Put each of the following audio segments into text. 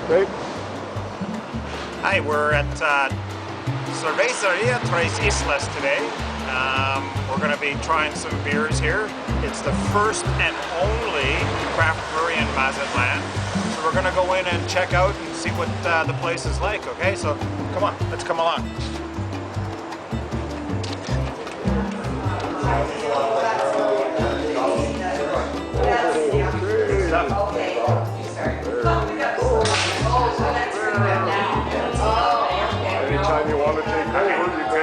Great. Hi, we're at Cerveceria Islas today. We're going to be trying some beers here. It's the first and only craft brewery in Mazatlan. So we're going to go in and check out and see what the place is like, okay? So come on, let's come along. Good stuff. Anytime you want to take over, you go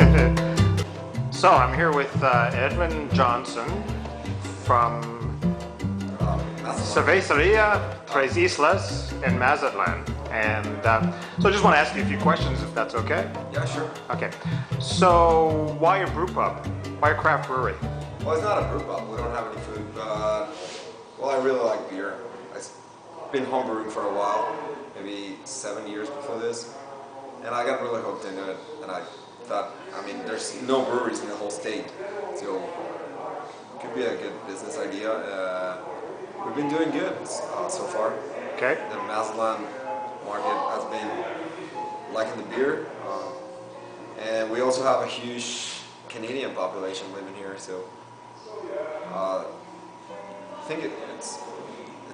ahead. So I'm here with Edwin Johnson from Cerveceria Islas in Mazatlan. And so I just want to ask you a few questions if that's okay. Yeah, sure. Okay. So why a brew pub? Why a craft brewery? Well, it's not a brew pub. We don't have any food, but well, I really like beer. I've been homebrewing for a while, maybe 7 years before this, and I got really hooked into it. And I thought, I mean, there's no breweries in the whole state, so it could be a good business idea. We've been doing good so far. Okay. The Mazatlan market has been liking the beer, and we also have a huge Canadian population living here, so I think it's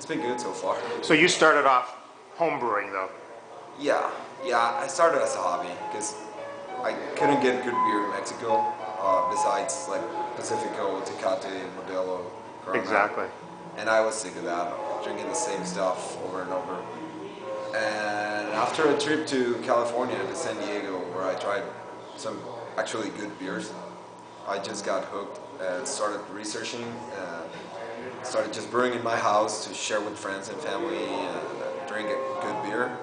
been good so far. So you started off home brewing though? Yeah, I started as a hobby because I couldn't get good beer in Mexico besides like Pacifico, Tecate, Modelo, Corona. Exactly. And I was sick of that, drinking the same stuff over and over. And after a trip to California, to San Diego, where I tried some actually good beers, I just got hooked and started researching, started just brewing in my house to share with friends and family and drink a good beer.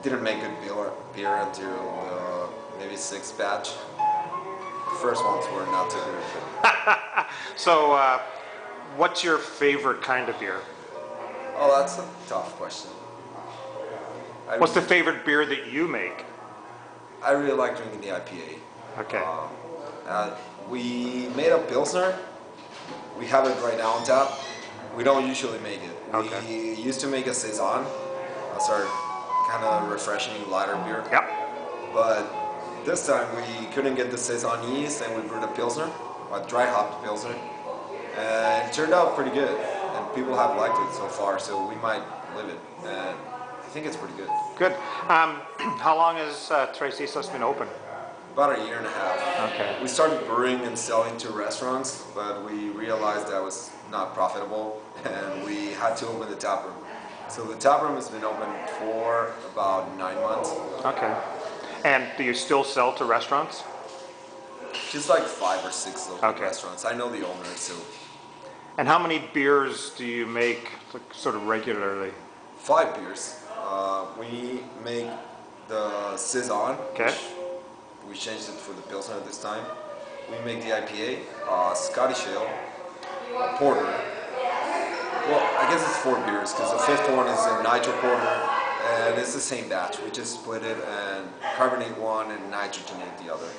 Didn't make good beer until maybe 6th batch. The first ones were not too good. So what's your favorite kind of beer? Oh, that's a tough question. What's the favorite beer that you make? I really like drinking the IPA. Okay. We made a Pilsner. We have it right now on tap. We don't usually make it. Okay. We used to make a Saison. That's our kind of refreshing, lighter beer. Yep. But this time we couldn't get the Saison yeast and we brewed a Pilsner, a dry hopped Pilsner. And it turned out pretty good. And people have liked it so far, so we might live it. And I think it's pretty good. Good. How long has Tres Islas been open? About a year and a half. Okay. We started brewing and selling to restaurants, but we realized that was not profitable, and we had to open the tap room. So the tap room has been open for about 9 months. Okay. And do you still sell to restaurants? Just like 5 or 6 local Okay. restaurants. I know the owners, so. And how many beers do you make like, sort of regularly? 5 beers. We make the Saison, Okay. which we changed it for the Pilsner this time. We make the IPA, Scottish Ale, a Porter. Well, I guess it's 4 beers because the 5th one is a Nitro Porter, and it's the same batch. We just split it and carbonate one and nitrogenate the other.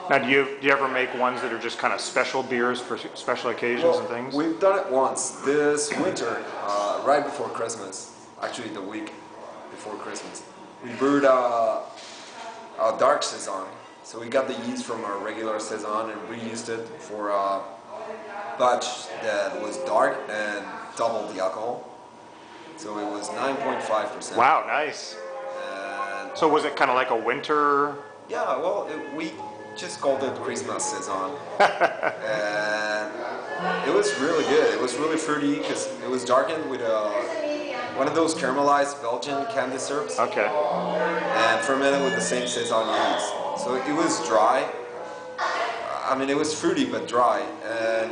Now, do you ever make ones that are just kind of special beers for special occasions and things? We've done it once this winter, right before Christmas. Actually, the week before Christmas. We brewed a dark Saison. So we got the yeast from our regular Saison and reused it for a batch that was dark and doubled the alcohol. So it was 9.5%. Wow, nice. And So was it kind of like a winter? yeah, well, we just called it Christmas Saison. And it was really good. It was really fruity because it was darkened with one of those caramelized Belgian candy syrups. Okay. And fermented with the same Saison yeast. So it was dry. I mean, it was fruity but dry, and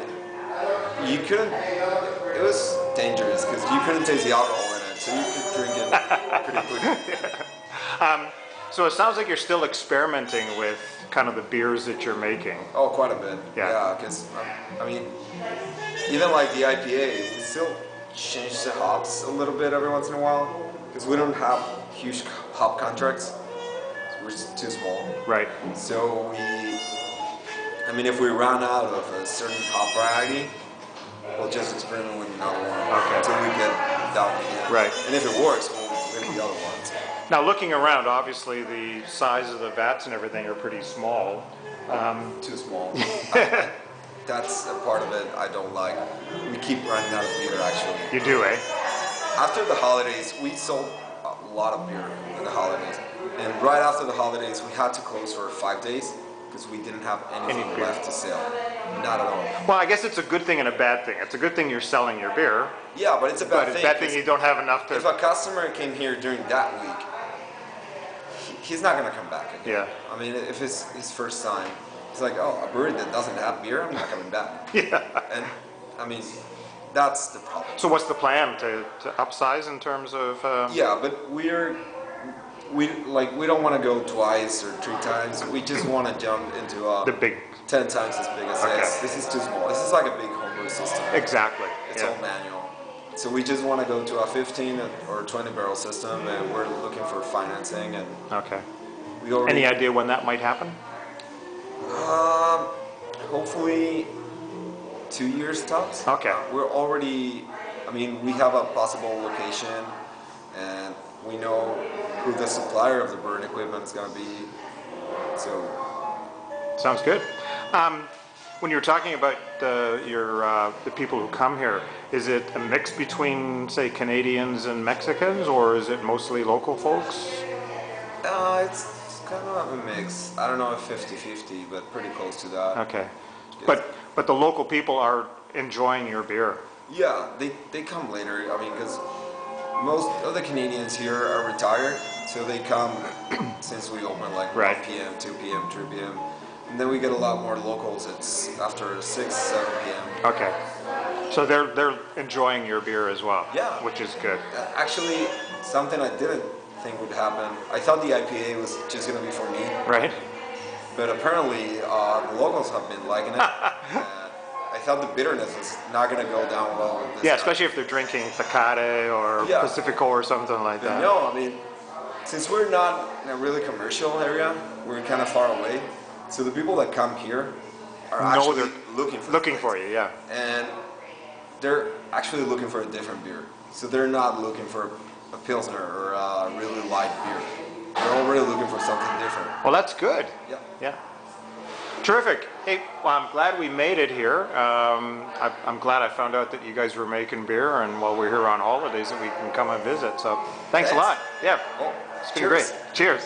you couldn't. It was dangerous because you couldn't taste the alcohol in it, so you could drink it pretty quickly. So it sounds like you're still experimenting with kind of the beers that you're making. Oh, quite a bit. Yeah. Because I mean, even like the IPA, we still change the hops a little bit every once in a while because we don't have huge hop contracts. We're just too small. Right. So I mean, if we run out of a certain hop variety, we'll just experiment with another one Okay. until we get that one again. Right. And if it works, we'll get the other ones. Now, looking around, obviously the size of the vats and everything are pretty small. Too small. That's a part of it I don't like. We keep running out of beer, actually. You do, eh? After the holidays, we sold a lot of beer in the holidays. And right after the holidays, we had to close for 5 days because we didn't have anything Any beer. left to sell. Not at all. Well, I guess it's a good thing and a bad thing. It's a good thing you're selling your beer, Yeah, but it's a but bad it's a thing. bad thing 'cause you don't have enough if to... a customer came here during that week, he's not going to come back again. Yeah. I mean, if it's his first time, he's like, oh, a brewery that doesn't have beer, I'm not coming back. Yeah. And, I mean, that's the problem. So what's the plan? To upsize in terms of... Yeah, but we don't want to go twice or 3 times. We just want to jump into The big... 10 times as big as Okay. this. This is too small. This is like a big homebrew system. Exactly. It's Yeah. all manual. So we just want to go to a 15 or 20 barrel system, and we're looking for financing. And Okay. we already Any idea when that might happen? hopefully 2 years tops. Okay. We're already. I mean, we have a possible location, and we know who the supplier of the brewing equipment is going to be. So. Sounds good. When you're talking about the people who come here, is it a mix between, say, Canadians and Mexicans, or is it mostly local folks? It's kind of a mix. I don't know if 50-50, but pretty close to that. Okay. Yes. But the local people are enjoying your beer. Yeah, they come later. I mean, because most of the Canadians here are retired, so they come since we open like Right. 1 p.m., 2 p.m., 3 p.m. And then we get a lot more locals. It's after 6, 7 p.m. Okay. So they're enjoying your beer as well. Yeah. Which is good. Actually, something I didn't think would happen. I thought the IPA was just going to be for me, Right? but apparently the locals have been liking it. I thought the bitterness was not going to go down well with this. Yeah, especially if they're drinking Tecate or Yeah. Pacifico or something like that. No, I mean, since we're not in a really commercial area, we're kind of far away. So the people that come here are No, actually they're looking for looking the for place. you, yeah. And they're actually looking for a different beer. So they're not looking for a Pilsner or a really light beer. They're already looking for something different. Well, that's good. Yeah. Yeah. Terrific. Hey, well, I'm glad we made it here. I'm glad I found out that you guys were making beer, and while we're here on holidays, that we can come and visit. So, thanks a Thanks. lot. Yeah. Oh, It's been cheers. great. Cheers.